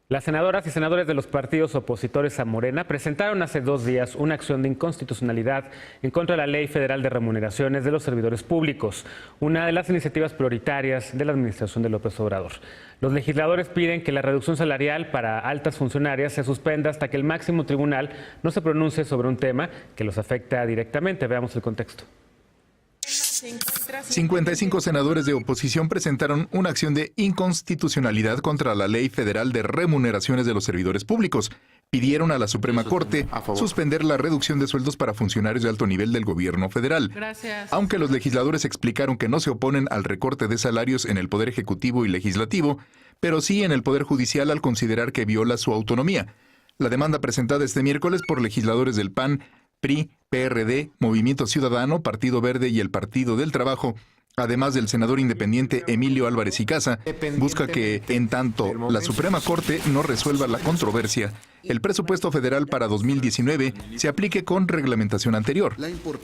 Las senadoras y senadores de los partidos opositores a Morena presentaron hace 2 días una acción de inconstitucionalidad en contra de la Ley Federal de Remuneraciones de los Servidores Públicos, una de las iniciativas prioritarias de la administración de López Obrador. Los legisladores piden que la reducción salarial para altas funcionarias se suspenda hasta que el máximo tribunal no se pronuncie sobre un tema que los afecta directamente. Veamos el contexto. 55 senadores de oposición presentaron una acción de inconstitucionalidad contra la Ley Federal de Remuneraciones de los Servidores Públicos. Pidieron a la Suprema Corte suspender la reducción de sueldos para funcionarios de alto nivel del gobierno federal. Aunque los legisladores explicaron que no se oponen al recorte de salarios en el Poder Ejecutivo y Legislativo, pero sí en el Poder Judicial al considerar que viola su autonomía. La demanda presentada este miércoles por legisladores del PAN, PRI, PRD, Movimiento Ciudadano, Partido Verde y el Partido del Trabajo, además del senador independiente Emilio Álvarez y Casa, busca que, en tanto la Suprema Corte no resuelva la controversia, el presupuesto federal para 2019 se aplique con reglamentación anterior.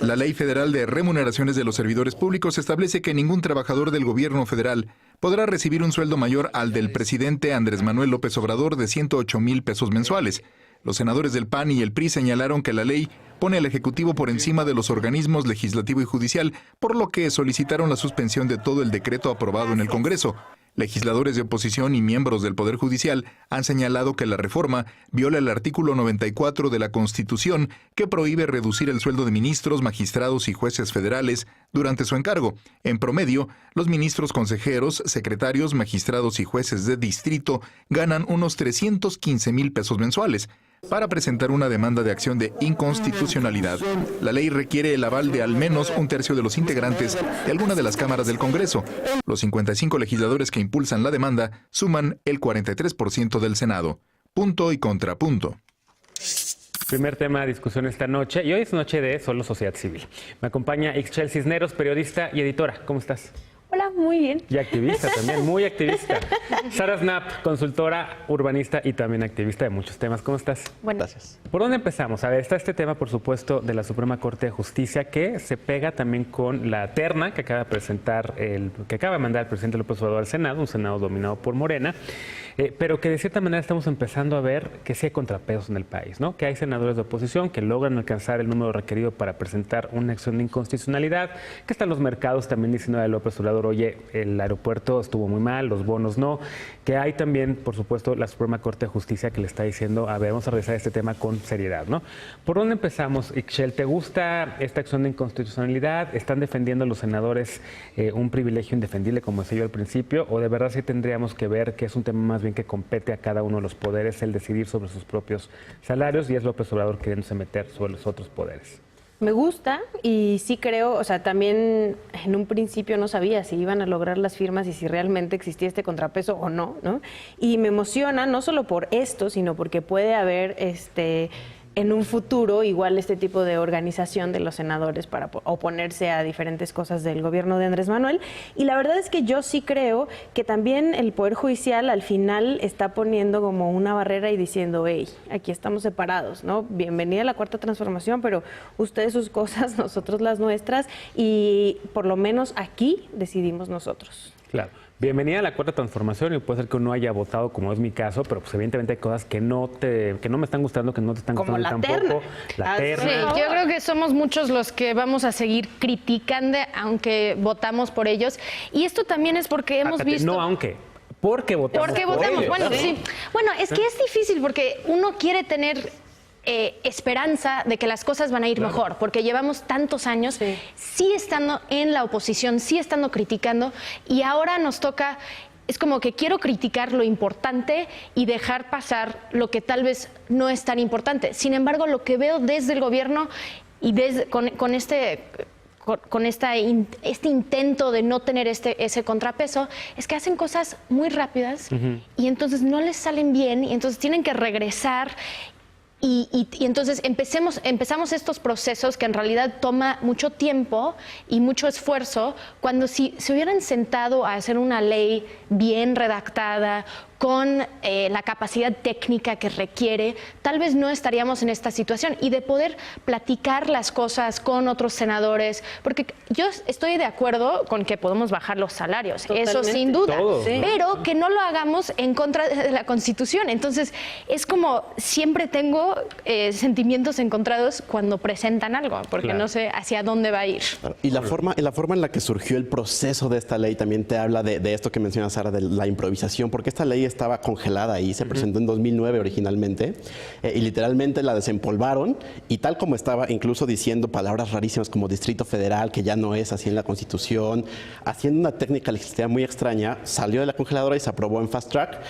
La Ley Federal de Remuneraciones de los Servidores Públicos establece que ningún trabajador del gobierno federal podrá recibir un sueldo mayor al del presidente Andrés Manuel López Obrador de 108,000 pesos mensuales. Los senadores del PAN y el PRI señalaron que la ley pone al Ejecutivo por encima de los organismos legislativo y judicial, por lo que solicitaron la suspensión de todo el decreto aprobado en el Congreso. Legisladores de oposición y miembros del Poder Judicial han señalado que la reforma viola el artículo 94 de la Constitución, que prohíbe reducir el sueldo de ministros, magistrados y jueces federales durante su encargo. En promedio, los ministros, consejeros, secretarios, magistrados y jueces de distrito ganan unos 315,000 pesos mensuales. Para presentar una demanda de acción de inconstitucionalidad, la ley requiere el aval de al menos un tercio de los integrantes de alguna de las cámaras del Congreso. Los 55 legisladores que impulsan la demanda suman el 43% del Senado. Punto y contrapunto. Primer tema de discusión esta noche, y hoy es noche de Solo Sociedad Civil. Me acompaña Ixchel Cisneros, periodista y editora. ¿Cómo estás? Hola, muy bien. Y activista también, muy activista. Sara Snap, consultora, urbanista y también activista de muchos temas. ¿Cómo estás? Bueno, gracias. ¿Por dónde empezamos? A ver, está este tema, por supuesto, de la Suprema Corte de Justicia, que se pega también con la terna que acaba de presentar, que acaba de mandar el presidente López Obrador al Senado, un Senado dominado por Morena, pero que de cierta manera estamos empezando a ver que sí hay contrapesos en el país, ¿no? Que hay senadores de oposición que logran alcanzar el número requerido para presentar una acción de inconstitucionalidad, que están los mercados también diciendo a López Obrador, oye, el aeropuerto estuvo muy mal, los bonos no, que hay también, por supuesto, la Suprema Corte de Justicia que le está diciendo, a ver, vamos a revisar este tema con seriedad, ¿no? ¿Por dónde empezamos, Ixchel? ¿Te gusta esta acción de inconstitucionalidad? ¿Están defendiendo los senadores un privilegio indefendible, como decía yo al principio? ¿O de verdad sí tendríamos que ver que es un tema más bien que compete a cada uno de los poderes el decidir sobre sus propios salarios y es López Obrador queriéndose meter sobre los otros poderes? me gusta y sí creo, o sea, también en un principio no sabía si iban a lograr las firmas y si realmente existía este contrapeso o no, ¿no? Y me emociona no solo por esto, sino porque puede haber en un futuro igual este tipo de organización de los senadores para oponerse a diferentes cosas del gobierno de Andrés Manuel. Y la verdad es que yo sí creo que también el Poder Judicial al final está poniendo como una barrera y diciendo, hey, aquí estamos separados, ¿no? Bienvenida a la Cuarta Transformación, pero ustedes sus cosas, nosotros las nuestras, y por lo menos aquí decidimos nosotros. Claro. Bienvenida a la Cuarta Transformación, y puede ser que uno haya votado, como es mi caso, pero pues evidentemente hay cosas que no me están gustando, que no te están como gustando la tampoco. Terna. La terna. Sí, yo creo que somos muchos los que vamos a seguir criticando, aunque votamos por ellos. Y esto también es porque hemos visto... No, aunque... Porque votamos. Porque por votamos, ellos. bueno, sí. Bueno, es que es difícil porque uno quiere tener... esperanza de que las cosas van a ir mejor, porque llevamos tantos años sí estando en la oposición, sí estando criticando, y ahora nos toca, es como que quiero criticar lo importante y dejar pasar lo que tal vez no es tan importante. Sin embargo, lo que veo desde el gobierno y con este intento de no tener ese contrapeso, es que hacen cosas muy rápidas y entonces no les salen bien y entonces tienen que regresar. Y entonces empezamos estos procesos que en realidad toma mucho tiempo y mucho esfuerzo, cuando si se hubieran sentado a hacer una ley bien redactada, con la capacidad técnica que requiere, tal vez no estaríamos en esta situación. Y de poder platicar las cosas con otros senadores, porque yo estoy de acuerdo con que podemos bajar los salarios, eso sin duda, pero que no lo hagamos en contra de la Constitución. Entonces, es como siempre tengo sentimientos encontrados cuando presentan algo, porque no sé hacia dónde va a ir. Y la forma en la que surgió el proceso de esta ley también te habla de esto que menciona Sara, de la improvisación, porque esta ley estaba congelada y se presentó en 2009 originalmente, y literalmente la desempolvaron, y tal como estaba, incluso diciendo palabras rarísimas como Distrito Federal, que ya no es así en la Constitución, haciendo una técnica legislativa muy extraña, salió de la congeladora y se aprobó en Fast Track.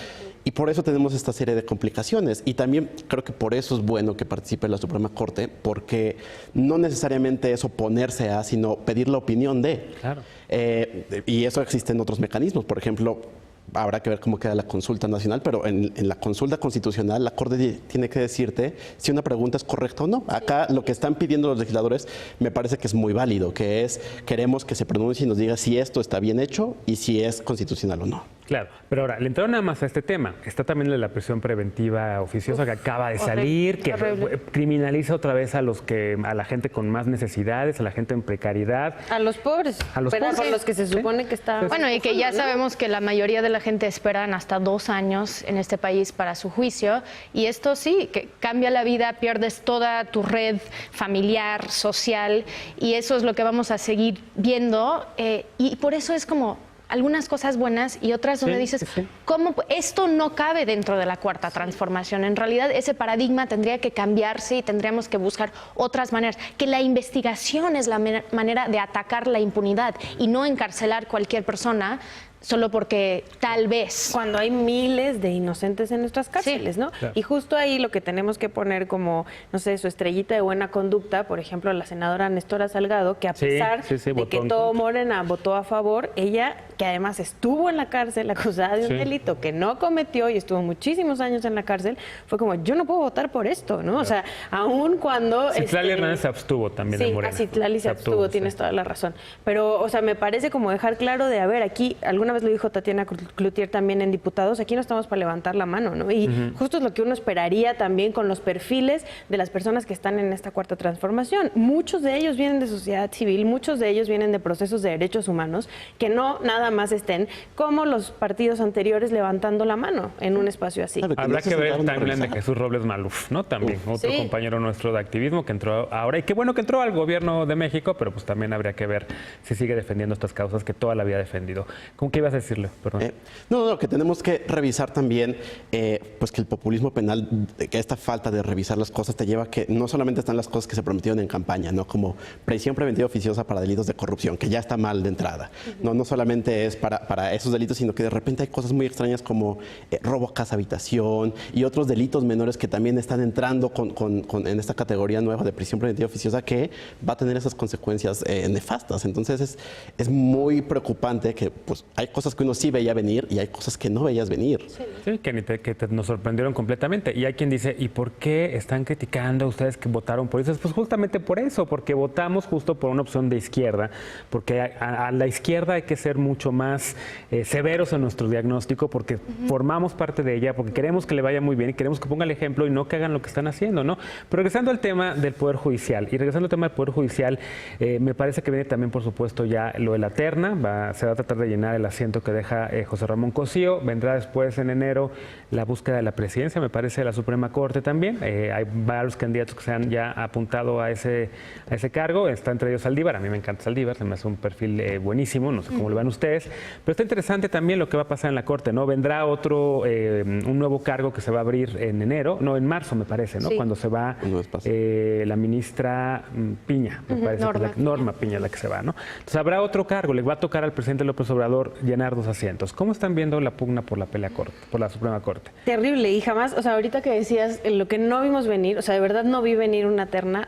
Y por eso tenemos esta serie de complicaciones. Y también creo que por eso es bueno que participe la Suprema Corte, porque no necesariamente es oponerse a, sino pedir la opinión de. Claro. Y eso existe en otros mecanismos. Por ejemplo, habrá que ver cómo queda la consulta nacional, pero en la consulta constitucional la Corte tiene que decirte si una pregunta es correcta o no. Acá lo que están pidiendo los legisladores me parece que es muy válido, que es queremos que se pronuncie y nos diga si esto está bien hecho y si es constitucional o no. Claro, pero ahora, le entraron nada más a este tema. Está también la prisión preventiva oficiosa que acaba de salir, que criminaliza otra vez a la gente con más necesidades, a la gente en precariedad. A los pobres. A los pobres. Por los que se supone que está... Bueno, y que ya sabemos que la mayoría de la gente esperan hasta 2 años en este país para su juicio. Y esto sí, que cambia la vida, pierdes toda tu red familiar, social, y eso es lo que vamos a seguir viendo. Y por eso es como... algunas cosas buenas y otras donde dices, ¿cómo esto no cabe dentro de la cuarta transformación? En realidad ese paradigma tendría que cambiarse y tendríamos que buscar otras maneras. Que la investigación es la manera de atacar la impunidad y no encarcelar cualquier persona solo porque tal vez. Cuando hay miles de inocentes en nuestras cárceles, ¿no? Claro. Y justo ahí lo que tenemos que poner como, no sé, su estrellita de buena conducta, por ejemplo, la senadora Nestora Salgado, que a pesar de que todo Morena votó a favor, ella, que además estuvo en la cárcel acusada de un delito que no cometió y estuvo muchísimos años en la cárcel, fue como, yo no puedo votar por esto, ¿no? O sea, aún cuando... Citlali Hernández se abstuvo también en Morena. Sí, Citlali se abstuvo, tienes toda la razón. Pero, o sea, me parece como dejar claro de, a ver, aquí alguna vez lo dijo Tatiana Cloutier también en Diputados, aquí no estamos para levantar la mano, ¿no? Y justo es lo que uno esperaría también con los perfiles de las personas que están en esta cuarta transformación. Muchos de ellos vienen de sociedad civil, muchos de ellos vienen de procesos de derechos humanos, que no nada más estén como los partidos anteriores levantando la mano en un espacio así. Habrá que ver el timeline de Jesús Robles Maluf, ¿no? También, otro compañero nuestro de activismo que entró ahora, y qué bueno que entró al gobierno de México, pero pues también habría que ver si sigue defendiendo estas causas que toda la vida ha defendido. ¿Cómo que ibas a decirle? Perdón. No, que tenemos que revisar también, pues que el populismo penal, que esta falta de revisar las cosas te lleva a que no solamente están las cosas que se prometieron en campaña, ¿no? Como prisión preventiva oficiosa para delitos de corrupción, que ya está mal de entrada. No solamente es para esos delitos, sino que de repente hay cosas muy extrañas como robo a casa habitación y otros delitos menores que también están entrando en esta categoría nueva de prisión preventiva oficiosa que va a tener esas consecuencias nefastas. Entonces es muy preocupante que pues hay cosas que uno sí veía venir y hay cosas que no veías venir. Sí, que nos sorprendieron completamente. Y hay quien dice, ¿y por qué están criticando a ustedes que votaron por eso? Pues justamente por eso, porque votamos justo por una opción de izquierda, porque a la izquierda hay que ser mucho más severos en nuestro diagnóstico, porque formamos parte de ella, porque queremos que le vaya muy bien y queremos que ponga el ejemplo y no que hagan lo que están haciendo, ¿no? Pero regresando al tema del Poder Judicial, me parece que viene también, por supuesto, ya lo de la terna, se va a tratar de llenar el asiento que deja José Ramón Cosío, vendrá después en enero la búsqueda de la presidencia, me parece, de la Suprema Corte también. Hay varios candidatos que se han ya apuntado a ese cargo, está entre ellos Saldívar, a mí me encanta Saldívar, se me hace un perfil buenísimo, no sé cómo lo ven ustedes, pero está interesante también lo que va a pasar en la Corte, ¿no? Vendrá un nuevo cargo que se va a abrir en marzo, me parece, ¿no? Cuando se va la ministra Piña, me parece, Norma Piña la que se va, ¿no? Entonces habrá otro cargo, le va a tocar al presidente López Obrador llenar 2 asientos. ¿Cómo están viendo la pugna por la pelea corte, por la Suprema Corte? Terrible, y jamás, o sea, ahorita que decías lo que no vimos venir, o sea, de verdad no vi venir una terna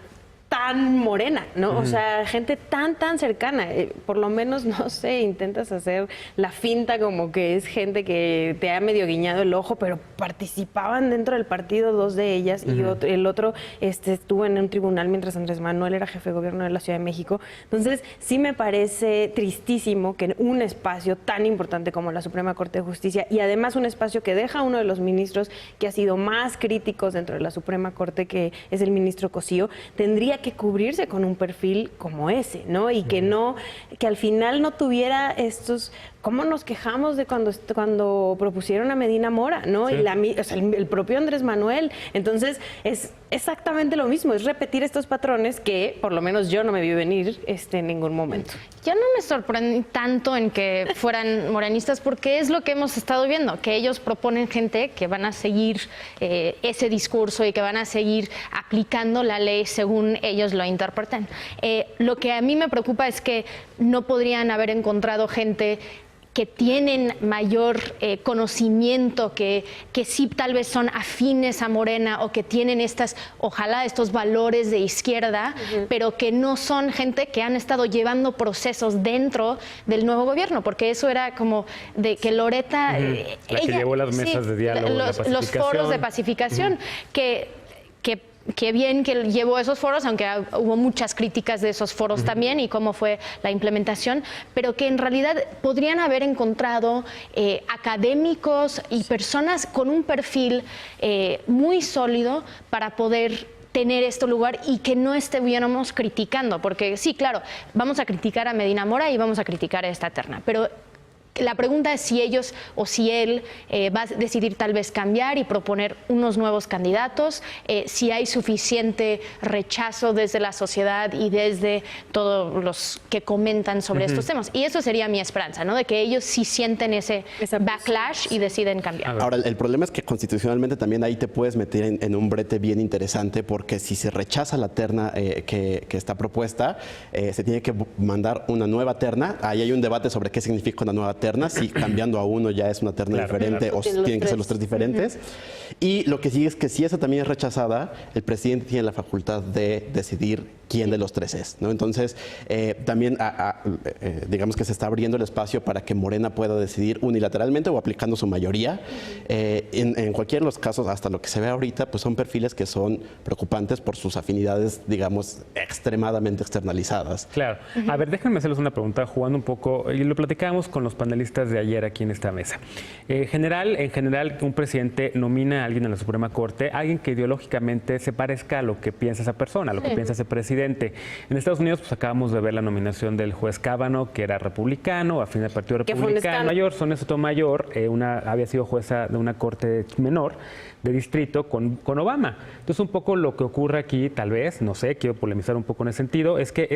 tan morena, ¿no? O sea, gente tan cercana. Por lo menos, no sé, intentas hacer la finta como que es gente que te ha medio guiñado el ojo, pero participaban dentro del partido 2 de ellas y el otro estuvo en un tribunal mientras Andrés Manuel era jefe de gobierno de la Ciudad de México. Entonces, sí me parece tristísimo que en un espacio tan importante como la Suprema Corte de Justicia, y además un espacio que deja a uno de los ministros que ha sido más críticos dentro de la Suprema Corte, que es el ministro Cosío, tendría que cubrirse con un perfil como ese, ¿no? Y que que al final no tuviera estos... ¿Cómo nos quejamos de cuando propusieron a Medina Mora, ¿no? Sí. Y el propio Andrés Manuel. Entonces, es exactamente lo mismo, es repetir estos patrones que por lo menos yo no me vi venir en ningún momento. Yo no me sorprendí tanto en que fueran morenistas porque es lo que hemos estado viendo, que ellos proponen gente que van a seguir ese discurso y que van a seguir aplicando la ley según ellos lo interpreten. Lo que a mí me preocupa es que no podrían haber encontrado gente que tienen mayor conocimiento, que sí tal vez son afines a Morena o que tienen ojalá estos valores de izquierda, pero que no son gente que han estado llevando procesos dentro del nuevo gobierno, porque eso era como de que Loreta... La que llevó las mesas de diálogo, los foros de pacificación, que bien que llevó esos foros, aunque hubo muchas críticas de esos foros también y cómo fue la implementación, pero que en realidad podrían haber encontrado académicos y personas con un perfil muy sólido para poder tener este lugar y que no estuviéramos criticando, porque sí, claro, vamos a criticar a Medina Mora y vamos a criticar a esta terna, pero la pregunta es si ellos o si él va a decidir tal vez cambiar y proponer unos nuevos candidatos, si hay suficiente rechazo desde la sociedad y desde todos los que comentan sobre estos temas. Y eso sería mi esperanza, ¿no? De que ellos sí sienten ese backlash y deciden cambiar. Ahora, el problema es que constitucionalmente también ahí te puedes meter en un brete bien interesante, porque si se rechaza la terna que está propuesta, se tiene que mandar una nueva terna. Ahí hay un debate sobre qué significa una nueva terna, si cambiando a uno ya es una terna diferente o si tienen que ser los tres diferentes. Y lo que sigue es que si esa también es rechazada, el presidente tiene la facultad de decidir quién de los tres es, ¿no? Entonces, también digamos que se está abriendo el espacio para que Morena pueda decidir unilateralmente o aplicando su mayoría. En cualquiera de los casos, hasta lo que se ve ahorita, pues son perfiles que son preocupantes por sus afinidades, digamos, extremadamente externalizadas. Claro. A ver, déjenme hacerles una pregunta, jugando un poco, y lo platicábamos con los panelistas de ayer aquí en esta mesa. En general, un presidente nomina a alguien en la Suprema Corte, alguien que ideológicamente se parezca a lo que piensa esa persona, a lo que piensa ese presidente. En Estados Unidos, pues acabamos de ver la nominación del juez Kavanaugh, que era republicano, afín al Partido Republicano. Sonia Sotomayor, había sido jueza de una corte menor de distrito con Obama. Entonces, un poco lo que ocurre aquí, tal vez, no sé, quiero polemizar un poco en ese sentido, es que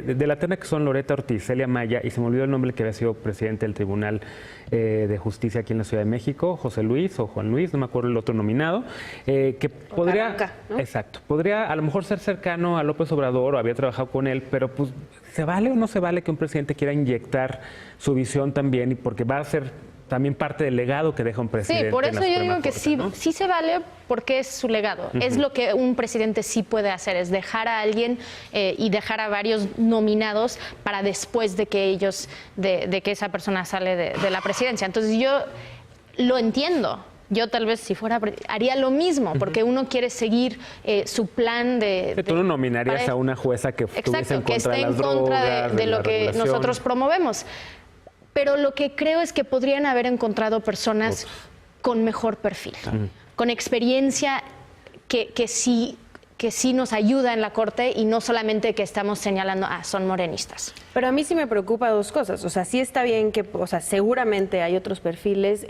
de la terna que son Loreta Ortiz, Celia Maya, y se me olvidó el nombre que había sido presidente del Tribunal de Justicia aquí en la Ciudad de México, José Luis o Juan Luis, no me acuerdo el otro nominado, que podría, Caranca, ¿no? Exacto, podría a lo mejor ser cercano a López Obrador o había trabajado con él, pero pues, ¿se vale o no se vale que un presidente quiera inyectar su visión también? Y porque va a ser también parte del legado que deja un presidente. Sí, por eso yo digo que sí, ¿no? Sí se vale porque es su legado. Es lo que un presidente sí puede hacer, es dejar a alguien y dejar a varios nominados para después de que de que esa persona sale de la presidencia. Entonces yo lo entiendo. Yo tal vez si fuera haría lo mismo, porque uno quiere seguir su plan de... Tú no nominarías a una jueza que estuviese en contra de las drogas, de lo que nosotros promovemos. Pero lo que creo es que podrían haber encontrado personas con mejor perfil, con experiencia que sí nos ayuda en la Corte y no solamente que estamos señalando, son morenistas. Pero a mí sí me preocupa dos cosas. O sea, sí está bien que, seguramente hay otros perfiles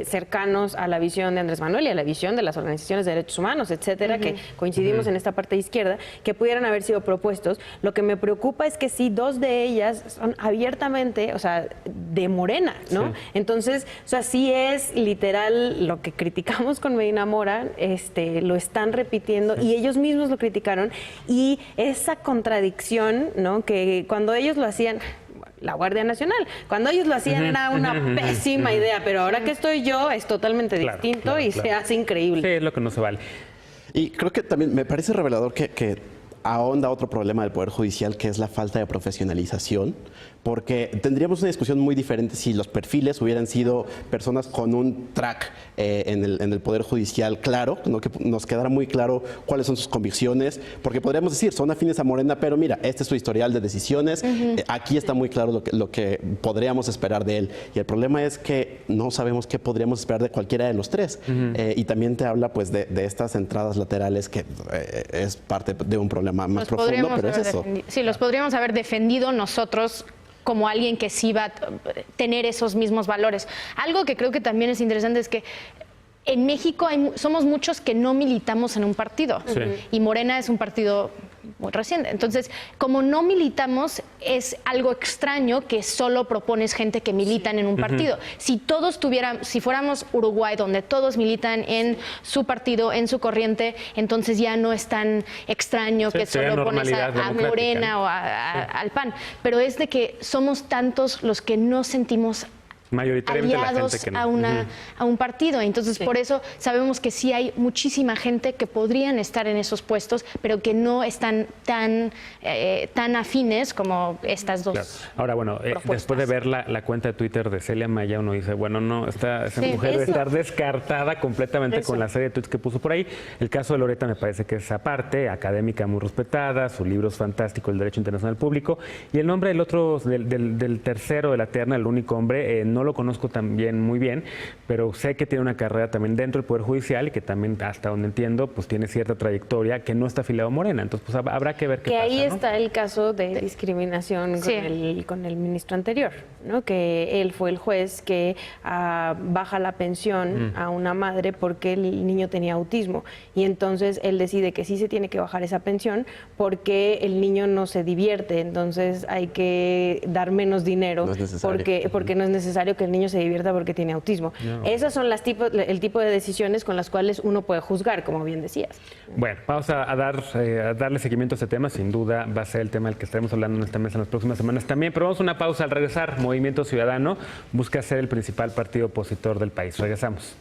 cercanos a la visión de Andrés Manuel y a la visión de las organizaciones de derechos humanos, etcétera, que coincidimos en esta parte izquierda, que pudieran haber sido propuestos. Lo que me preocupa es que sí, dos de ellas son abiertamente, de Morena, ¿no? Sí. Entonces, sí es literal lo que criticamos con Medina Mora, lo están repitiendo y ellos mismos lo criticaron, y esa contradicción, ¿no? Que cuando ellos lo hacían, la Guardia Nacional, cuando ellos lo hacían era una pésima idea, pero ahora que estoy yo es totalmente distinto y se hace increíble. Sí, es lo que no se vale. Y creo que también me parece revelador que ahonda otro problema del Poder Judicial, que es la falta de profesionalización, porque tendríamos una discusión muy diferente si los perfiles hubieran sido personas con un track en el Poder Judicial claro, ¿no? Que nos quedara muy claro cuáles son sus convicciones, porque podríamos decir, son afines a Morena, pero mira, este es su historial de decisiones, aquí está muy claro lo que podríamos esperar de él. Y el problema es que no sabemos qué podríamos esperar de cualquiera de los tres. Y también te habla pues de estas entradas laterales que es parte de un problema más profundo, pero es eso. Sí, los podríamos haber defendido nosotros como alguien que sí va a tener esos mismos valores. Algo que creo que también es interesante es que en México somos muchos que no militamos en un partido. Sí. Y Morena es un partido muy reciente. Entonces, como no militamos, es algo extraño que solo propones gente que militan en un partido. Si todos si fuéramos Uruguay, donde todos militan en su partido, en su corriente, entonces ya no es tan extraño que solo pones a Morena o al PAN. Pero es de que somos tantos los que no sentimos mayoritariamente aliados la gente que no. a un partido. Entonces, por eso sabemos que sí hay muchísima gente que podrían estar en esos puestos, pero que no están tan afines como estas dos. Claro. Ahora, bueno, después de ver la cuenta de Twitter de Celia Maya, uno dice, bueno, no, esa mujer debe estar descartada completamente con la serie de tweets que puso por ahí. El caso de Loretta me parece que es aparte, académica muy respetada, su libro es fantástico, El Derecho Internacional Público, y el nombre del otro, del tercero de la terna, el único hombre, no lo conozco también muy bien, pero sé que tiene una carrera también dentro del Poder Judicial y que también, hasta donde entiendo, pues tiene cierta trayectoria, que no está afiliado a Morena. Entonces, pues habrá que ver qué pasa, ahí ¿no? está el caso de discriminación con el ministro anterior, ¿no? Que él fue el juez que baja la pensión a una madre porque el niño tenía autismo. Y entonces él decide que sí se tiene que bajar esa pensión porque el niño no se divierte. Entonces hay que dar menos dinero porque no es necesario que el niño se divierta porque tiene autismo. No. Esas son el tipo de decisiones con las cuales uno puede juzgar, como bien decías. Bueno, vamos a darle seguimiento a este tema. Sin duda va a ser el tema del que estaremos hablando en esta mesa en las próximas semanas también. Pero vamos a una pausa. Al regresar, Movimiento Ciudadano busca ser el principal partido opositor del país. Regresamos.